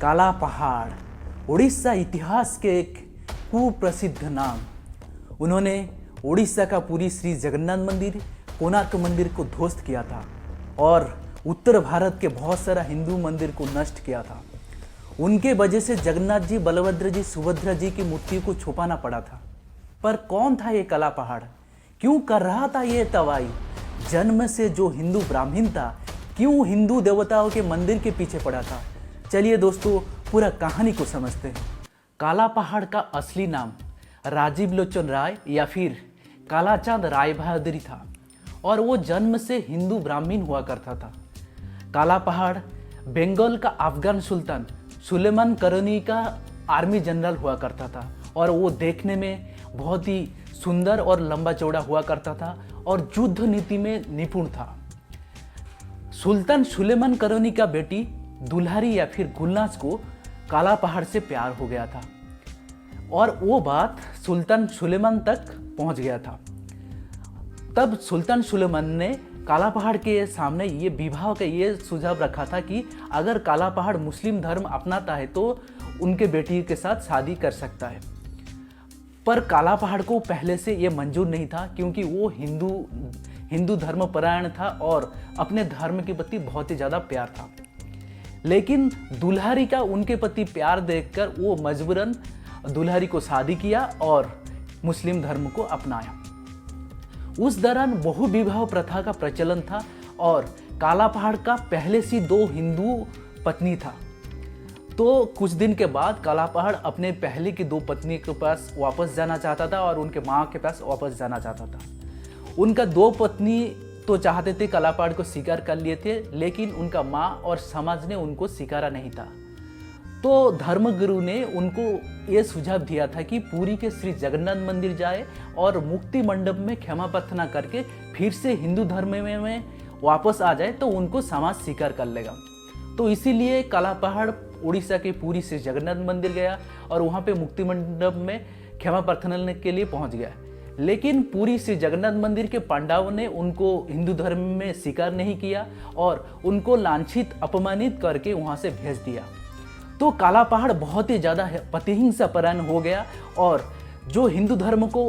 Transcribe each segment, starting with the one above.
काला पहाड़ उड़ीसा इतिहास के एक कुप्रसिद्ध नाम। उन्होंने उड़ीसा का पुरी श्री जगन्नाथ मंदिर, कोणार्क मंदिर को ध्वस्त किया था और उत्तर भारत के बहुत सारा हिंदू मंदिर को नष्ट किया था। उनके वजह से जगन्नाथ जी, बलभद्र जी, सुभद्रा जी की मूर्ति को छुपाना पड़ा था। पर कौन था ये काला पहाड़? क्यों कर रहा था ये तबाही? जन्म से जो हिंदू ब्राह्मण था, क्यों हिंदू देवताओं के मंदिर के पीछे पड़ा था? चलिए दोस्तों, पूरा कहानी को समझते हैं। काला पहाड़ का असली नाम राजीव लोचन राय या फिर कालाचांद राय बहादुरी था और वो जन्म से हिंदू ब्राह्मण हुआ करता था। काला पहाड़ बंगाल का अफगान सुल्तान सुलेमान करनी का आर्मी जनरल हुआ करता था और वो देखने में बहुत ही सुंदर और लंबा चौड़ा हुआ करता था और युद्ध नीति में निपुण था। सुल्तान सुलेमान करनी का बेटी दुल्हारी या फिर गुलनाज को काला पहाड़ से प्यार हो गया था और वो बात सुल्तान सुलेमान तक पहुंच गया था। तब सुल्तान सुलेमान ने काला पहाड़ के सामने ये विवाह का ये सुझाव रखा था कि अगर काला पहाड़ मुस्लिम धर्म अपनाता है तो उनके बेटी के साथ शादी कर सकता है। पर काला पहाड़ को पहले से ये मंजूर नहीं था क्योंकि वो हिंदू धर्म परायण था और अपने धर्म के प्रति बहुत ही ज़्यादा प्यार था। लेकिन दुल्हारी का उनके प्रति प्यार देखकर वो मजबूरन दुल्हारी को शादी किया और मुस्लिम धर्म को अपनाया। उस दौरान बहु विवाह प्रथा का प्रचलन था और काला पहाड़ का पहले से 2 हिंदू पत्नी था। तो कुछ दिन के बाद काला पहाड़ अपने पहले की 2 पत्नी के पास वापस जाना चाहता था और उनके माँ के पास वापस जाना चाहता था। उनका 2 पत्नी तो चाहते थे काला पहाड़ को स्वीकार कर लिए थे, लेकिन उनका माँ और समाज ने उनको स्वीकारा नहीं था। तो धर्मगुरु ने उनको ये सुझाव दिया था कि पुरी के श्री जगन्नाथ मंदिर जाए और मुक्ति मंडप में क्षमा प्रार्थना करके फिर से हिंदू धर्म में वापस आ जाए तो उनको समाज स्वीकार कर लेगा। तो इसीलिए काला पहाड़ उड़ीसा के पुरी श्री जगन्नाथ मंदिर गया और वहाँ पे मुक्ति मंडप में क्षमा प्रार्थना के लिए पहुँच गया। लेकिन पुरी श्री जगन्नाथ मंदिर के पांडवों ने उनको हिंदू धर्म में स्वीकार नहीं किया और उनको लांछित अपमानित करके वहाँ से भेज दिया। तो काला पहाड़ बहुत ही ज़्यादा प्रतिहिंसा परायण हो गया और जो हिंदू धर्म को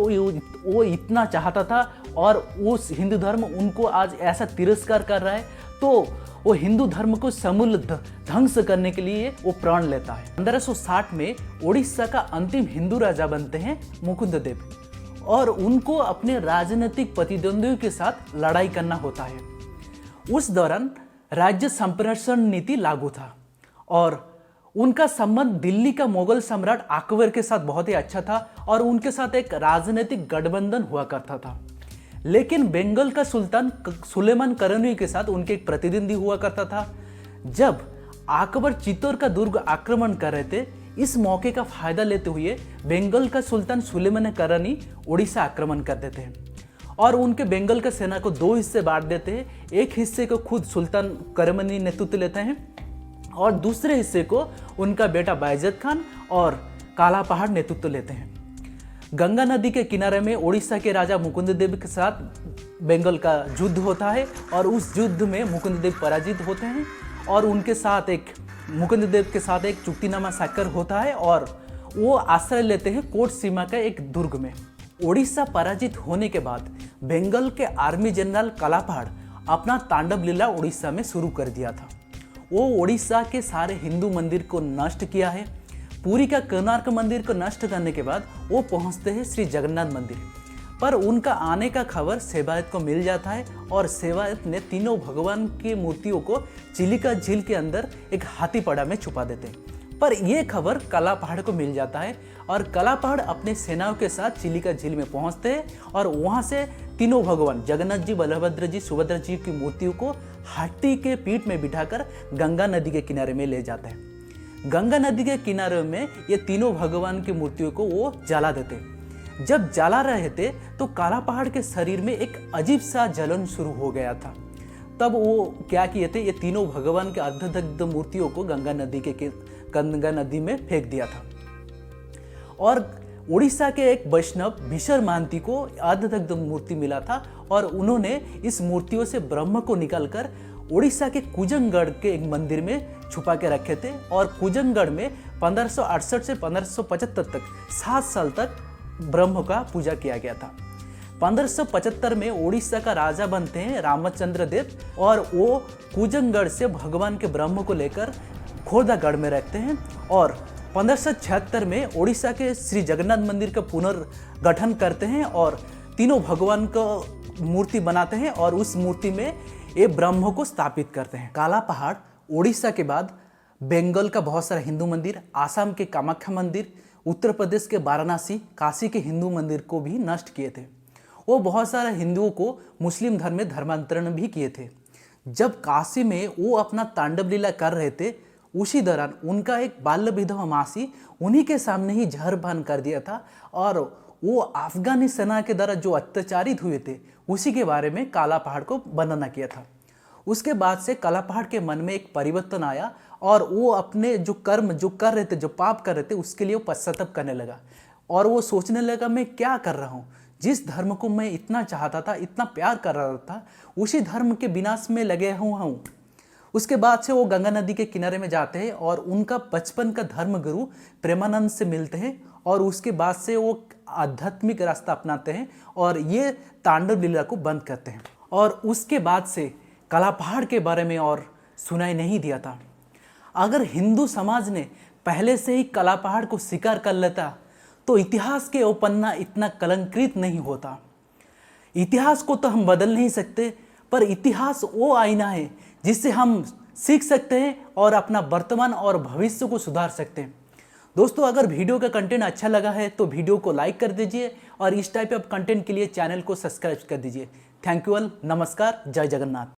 वो इतना चाहता था और उस हिंदू धर्म उनको आज ऐसा तिरस्कार कर रहा है, तो वो हिंदू धर्म को समूल ध्वंस करने के लिए वो प्राण लेता है। 1560 में उड़ीसा का अंतिम हिंदू राजा बनते हैं मुकुंद देव और उनको अपने राजनीतिक प्रतिद्वंदियों के साथ लड़ाई करना होता है। उस दौरान राज्य संप्रेषण नीति लागू था और उनका संबंध दिल्ली का मुगल सम्राट अकबर के साथ बहुत ही अच्छा था और उनके साथ एक राजनीतिक गठबंधन हुआ करता था। लेकिन बंगाल का सुल्तान सुलेमान करनी के साथ उनके एक प्रतिद्वंदी हुआ करता था। जब अकबर चित्तौड़ का दुर्ग आक्रमण कर रहे थे, इस मौके का फायदा लेते हुए बंगाल का सुल्तान सुलेमान करनी उड़ीसा आक्रमण कर देते हैं और उनके बंगाल का सेना को 2 हिस्से बांट देते हैं। एक हिस्से को खुद सुल्तान करनी नेतृत्व लेते हैं और दूसरे हिस्से को उनका बेटा बायजद खान और काला पहाड़ नेतृत्व लेते हैं। गंगा नदी के किनारे में उड़ीसा के राजा मुकुंद देव के साथ बंगाल का युद्ध होता है और उस युद्ध में मुकुंद देव पराजित होते हैं और उनके साथ मुकुंद देव के साथ एक चुक्तिनामा स्वाक्षर होता है और वो आश्रय लेते हैं कोट सीमा का एक दुर्ग में। उड़ीसा पराजित होने के बाद बंगाल के आर्मी जनरल काला पहाड़ अपना तांडव लीला उड़ीसा में शुरू कर दिया था। वो उड़ीसा के सारे हिंदू मंदिर को नष्ट किया है। पुरी का कोणार्क मंदिर को नष्ट करने के बाद वो पहुंचते हैं श्री जगन्नाथ मंदिर, पर उनका आने का खबर सेवायत को मिल जाता है और सेवायत ने तीनों भगवान की मूर्तियों को चिलिका झील के अंदर एक हाथीपड़ा में छुपा देते हैं। पर यह खबर काला पहाड़ को मिल जाता है और काला पहाड़ अपने सेनाओं के साथ चिलिका झील में पहुंचते हैं और वहां से तीनों भगवान जगन्नाथ जी, बलभद्र जी, सुभद्रा जी की मूर्तियों को हाथी के पीठ में बिठाकर गंगा नदी के किनारे में ले जाते हैं। गंगा नदी के किनारे में ये तीनों भगवान की मूर्तियों को वो जला देते हैं। जब जला रहे थे तो काला पहाड़ के शरीर में एक अजीब सा जलन शुरू हो गया था। तब वो क्या किए थे, ये तीनों भगवान के अर्धदग्ध मूर्तियों को गंगा नदी में फेंक दिया था और उड़ीसा के एक वैष्णव भीषर महांती को अर्धदग्ध मूर्ति मिला था और उन्होंने इस मूर्तियों से ब्रह्म को निकालकर उड़ीसा के कुजंगगढ़ के एक मंदिर में छुपा के रखे थे और कुजंगगढ़ में 1568 से 1575 तक 7 साल तक ब्रह्म का पूजा किया गया था। 1575 में उड़ीसा का राजा बनते हैं रामचंद्र देव और वो कुजंगगढ़ से भगवान के ब्रह्म को लेकर खोर्धागढ़ में रहते हैं और 1576 में उड़ीसा के श्री जगन्नाथ मंदिर का पुनर्गठन करते हैं और तीनों भगवान का मूर्ति बनाते हैं और उस मूर्ति में ये ब्रह्म को स्थापित करते हैं। काला पहाड़ उड़ीसा के बाद बंगाल का बहुत सारा हिंदू मंदिर, आसाम के कामाख्या मंदिर, उत्तर प्रदेश के वाराणसी, काशी के हिंदू मंदिर को भी नष्ट किए थे। वो बहुत सारे हिंदुओं को मुस्लिम धर्म में धर्मांतरण भी किए थे। जब काशी में वो अपना तांडव लीला कर रहे थे, उसी दौरान उनका एक बाल्य विधवा मासी उन्हीं के सामने ही जहर पान कर दिया था और वो अफगानी सेना के द्वारा जो अत्याचारित हुए थे उसी के बारे में काला पहाड़ को वर्णना किया था। उसके बाद से काला पहाड़ के मन में एक परिवर्तन आया और वो अपने जो कर्म जो कर रहे थे, जो पाप कर रहे थे, उसके लिए वो पश्चाताप करने लगा और वो सोचने लगा मैं क्या कर रहा हूँ। जिस धर्म को मैं इतना चाहता था, इतना प्यार कर रहा था, उसी धर्म के विनाश में लगे हुआ हूँ। उसके बाद से वो गंगा नदी के किनारे में जाते हैं और उनका बचपन का धर्म गुरु प्रेमानंद से मिलते हैं और उसके बाद से वो आध्यात्मिक रास्ता अपनाते हैं और ये तांडव लीला को बंद करते हैं। और उसके बाद से काला पहाड़ के बारे में और सुनाई नहीं दिया था। अगर हिंदू समाज ने पहले से ही काला पहाड़ को स्वीकार कर लेता तो इतिहास के वो पन्ना इतना कलंकित नहीं होता। इतिहास को तो हम बदल नहीं सकते, पर इतिहास वो आईना है जिससे हम सीख सकते हैं और अपना वर्तमान और भविष्य को सुधार सकते हैं। दोस्तों, अगर वीडियो का कंटेंट अच्छा लगा है तो वीडियो को लाइक कर दीजिए और इस टाइप ऑफ कंटेंट के लिए चैनल को सब्सक्राइब कर दीजिए। थैंक यू ऑल, नमस्कार, जय जगन्नाथ।